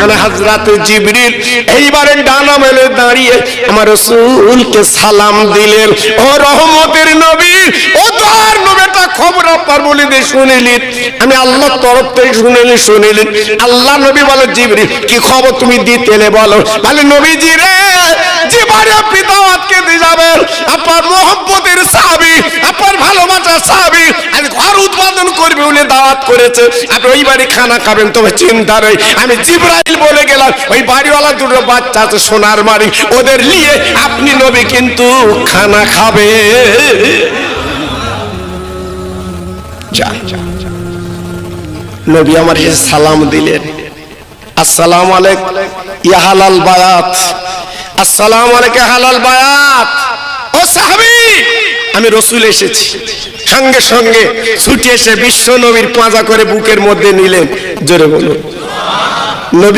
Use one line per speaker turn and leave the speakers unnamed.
মাঝখানে হযরত জিবরিল এইবারে ডানা মেলে দাঁড়িয়ে আমার রাসূলকে সালাম দিলেন। ও রহমতের নবী, ও দয়ার নবীটা খবর আপনার বলে দিয়ে শুনিলেন, আমি আল্লাহর তরফ থেকে শুনিলেন। আল্লাহ নবী বলে জিবরিল কি খবর তুমি দিতেলে বলো। বলে নবীজি রে, যেবারে আপনি দাওয়াতকে দিয়ে যাবেন, আপনার মহব্বতের সাহাবী, আপনার ভালোবাসার সাহাবী আজ ঘর উৎপাদন করবে বলে দাওয়াত করেছে, আপনি ওই বাড়ি খানা খাবেন। তবে চিন্তা নেই, আমি জিবরাইল বলে গেলাম ওই বাড়িওয়ালা দুটো বাচ্চা আছে সোনার বাড়ি, ওদের নিয়ে আপনি নবী কিন্তু খানা খাবে। নবী আমার এসে সালাম দিলেন, আসসালামু আলাইকুম ইয়া হালাল বায়াত, আসসালামু আলাইকুম হালাল বায়াত। ও সাহাবী, আমি রাসূল এসেছি। সঙ্গে সঙ্গে ছুটে এসে বিশ্ব নবীর পাঁজা করে বুকের মধ্যে নিলেন। জোরে বলুন। নবী